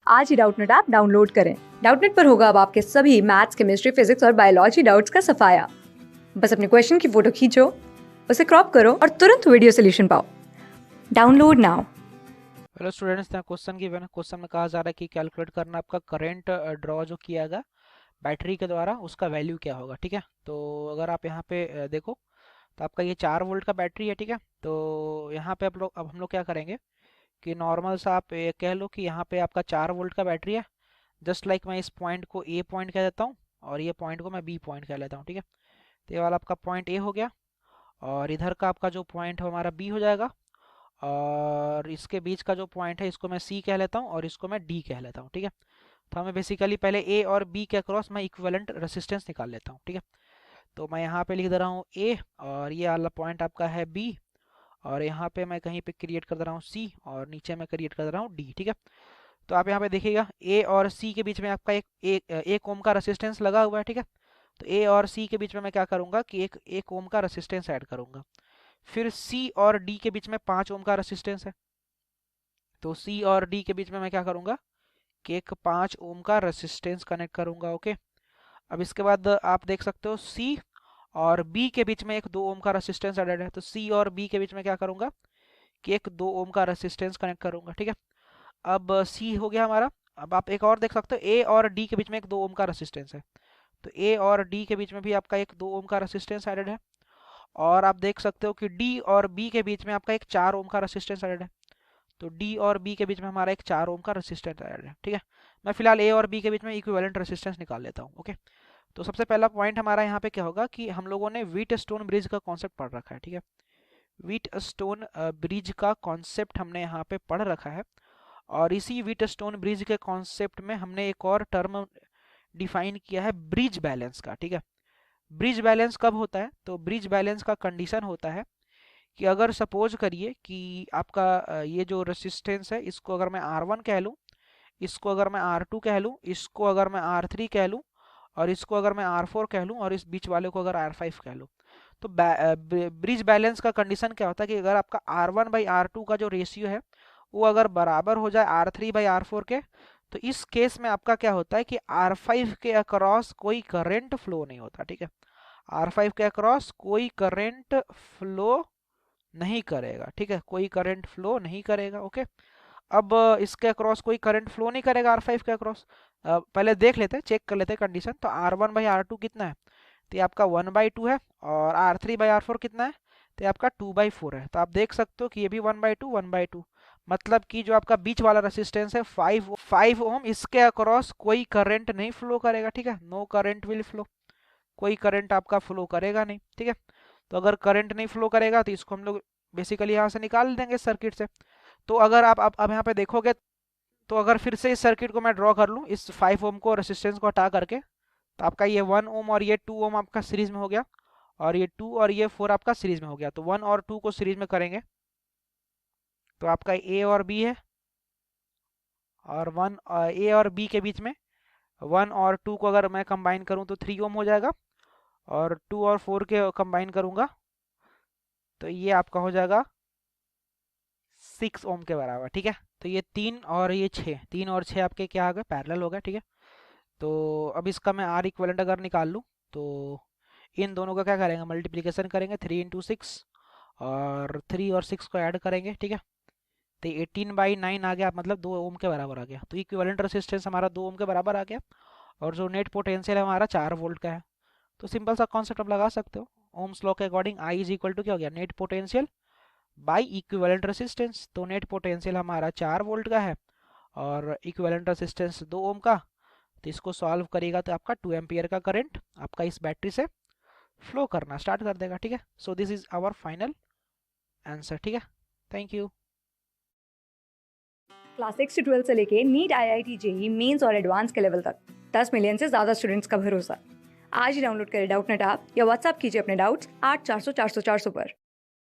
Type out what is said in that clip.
आज ही Doubtnut app download करें। Doubtnut पर होगा अब आपके सभी मैथ्स, केमिस्ट्री, फिजिक्स और बायोलॉजी डाउट्स का सफाया। बस अपने क्वेश्चन की फोटो खींचो, उसे क्रॉप करो और तुरंत वीडियो सोल्यूशन पाओ। Download now. हेलो स्टूडेंट्स, यहाँ क्वेश्चन गिवन है। क्वेश्चन में कहा जा रहा है कि कैलकुलेट करना आपका करंट ड्रॉ जो किया गया बैटरी के द्वारा उसका वैल्यू क्या होगा। ठीक है, तो अगर आप यहाँ पे देखो तो आपका ये 4 वोल्ट का बैटरी है। ठीक है, तो यहाँ पे आप लोग अब हम लोग क्या करेंगे कि नॉर्मल सा आप कह लो कि यहाँ पे आपका 4 वोल्ट का बैटरी है। जस्ट लाइक मैं इस पॉइंट को ए पॉइंट कह देता हूँ और ये पॉइंट को मैं बी पॉइंट कह लेता हूँ। ठीक है, तो ये वाला आपका पॉइंट ए हो गया और इधर का आपका जो पॉइंट है हमारा बी हो जाएगा और इसके बीच का जो पॉइंट है इसको मैं सी कह लेता हूँ और इसको मैं डी कह लेता हूँ। ठीक है, तो हमें बेसिकली पहले ए और बी के अक्रॉस मैं इक्विवेलेंट रेसिस्टेंस निकाल लेता हूँ। ठीक है, तो मैं यहाँ पे लिख दे रहा हूँ ए और ये वाला पॉइंट आपका है बी और यहाँ पे मैं कहीं पे क्रिएट कर दे रहा हूँ सी और नीचे मैं क्रिएट कर दे रहा हूँ डी। ठीक है, तो आप यहाँ पे देखिएगा ए और सी के बीच में आपका एक ओम का रेसिस्टेंस लगा हुआ है। ठीक है, तो ए और सी के बीच में मैं क्या करूँगा कि एक ओम का रेसिस्टेंस ऐड करूँगा। फिर सी और डी के बीच में 5 ओम का रेसिस्टेंस है, तो सी और डी के बीच में मैं क्या करूँगा कि एक 5 ओम का रेसिस्टेंस कनेक्ट करूँगा। ओके, अब इसके बाद आप देख सकते हो सी और बी के बीच में एक 2 ओम का रेसिस्टेंस एडेड है, तो सी और बी के बीच में क्या करूँगा कि एक 2 ओम का रेसिस्टेंस कनेक्ट करूँगा। ठीक है, अब सी हो गया हमारा। अब आप एक और देख सकते हो ए और डी के बीच में एक 2 ओम का रेसिस्टेंस है, तो ए और डी के बीच में भी आपका एक 2 ओम का रेसिस्टेंस एडेड है। और आप देख सकते हो कि डी और बी के बीच में आपका एक 4 ओम का रेसिस्टेंस एडेड है, तो डी और बी के बीच में हमारा एक 4 ओम का रेसिस्टेंस एडेड है। ठीक है, मैं फिलहाल ए और बी के बीच में इक्विवेलेंट रेसिस्टेंस निकाल लेता हूँ। ओके, तो सबसे पहला पॉइंट हमारा यहाँ पे क्या होगा कि हम लोगों ने व्हीट स्टोन ब्रिज का कॉन्सेप्ट पढ़ रखा है। ठीक है, व्हीट स्टोन ब्रिज का कॉन्सेप्ट हमने यहाँ पे पढ़ रखा है और इसी व्हीट स्टोन ब्रिज के कॉन्सेप्ट में हमने एक और टर्म डिफाइन किया है ब्रिज बैलेंस का। ठीक है, ब्रिज बैलेंस कब होता है, तो ब्रिज बैलेंस का कंडीशन होता है कि अगर सपोज करिए कि आपका ये जो रेसिस्टेंस है इसको अगर मैं R1 कह लूँ, इसको अगर मैं R2 कह लूँ, इसको अगर मैं R3 कह लूँ और इसको अगर मैं R4 कह लूँ और इस बीच वाले को अगर R5 कह लूँ, तो ब्रिज बैलेंस का कंडीशन क्या होता है कि अगर आपका R1/R2 का जो रेशियो है वो अगर बराबर हो जाए R3/R4 के, तो इस केस में आपका क्या होता है कि R5 के अक्रॉस कोई करंट फ्लो नहीं होता। ठीक है, R5 के अक्रॉस कोई करंट फ्लो नहीं करेगा। ठीक है, कोई करंट फ्लो नहीं करेगा। ओके, अब इसके अक्रॉस कोई करंट फ्लो नहीं करेगा R5 के अक्रॉस। पहले देख लेते हैं, चेक कर लेते हैं कंडीशन। तो R1/R2 कितना है, तो ये आपका 1/2 है और R3/R4 कितना है, तो ये आपका 2/4 है। तो आप देख सकते हो कि ये भी 1/2 मतलब कि जो आपका बीच वाला रेसिस्टेंस है 5 ओम, इसके अक्रॉस कोई करंट नहीं फ्लो करेगा। ठीक है, नो करंट विल फ्लो, कोई करंट आपका फ्लो करेगा नहीं। ठीक है, तो अगर करंट नहीं फ्लो करेगा तो इसको हम लोग बेसिकली यहाँ से निकाल देंगे सर्किट से। तो अगर आप अब यहाँ पे देखोगे तो अगर फिर से इस सर्किट को मैं ड्रॉ कर लूँ इस 5 ओम को रेसिस्टेंस को हटा करके, तो आपका ये 1 ओम और ये 2 ओम आपका सीरीज में हो गया और ये 2 और ये 4 आपका सीरीज में हो गया। तो 1 और 2 को सीरीज में करेंगे तो आपका ए और बी है और ए और बी के बीच में 1 और 2 को अगर मैं कंबाइन करूँ तो 3 ओम हो जाएगा और 2 और 4 के कंबाइन करूँगा तो ये आपका हो जाएगा 6 ओम के बराबर। ठीक है, तो ये 3 और 6 आपके क्या आ गए, पैरेलल हो गए। ठीक है, तो अब इसका मैं आर इक्वलेंट अगर निकाल लूँ तो इन दोनों का क्या करेंगे, मल्टीप्लिकेशन करेंगे 3 × 6 और 3 और 6 को ऐड करेंगे। ठीक है, तो 18/9 आ गया, मतलब 2 ओम के बराबर आ गया। तो इक्विवेलेंट रेसिस्टेंस हमारा 2 ओम के बराबर आ गया और जो नेट पोटेंशियल है हमारा 4 वोल्ट का है। तो सिंपल सा कॉन्सेप्ट आप लगा सकते हो, ओम्स लॉ के according I is equal to क्या हो गया, net potential by equivalent resistance. तो नेट पोटेंशियल हमारा 4 वोल्ट का है और इक्विवेलेंट रेसिस्टेंस 2 ओम का, तो इसको सॉल्व करेगा तो आपका 2 एम्पियर का करंट आपका इस बैटरी से फ्लो करना स्टार्ट कर देगा। ठीक है, so this is our final answer. ठीक है, थैंक यू। क्लास 6 से 12 से लेके नीट, IIT, JEE मेंस और एडवांस के लेवल तक 10 मिलियन से ज्यादा स्टूडेंट्स का भरोसा। आज ही डाउनलोड करें डाउटनेट ऐप या व्हाट्सएप कीजिए अपने डाउट्स 8400 400 400 पर।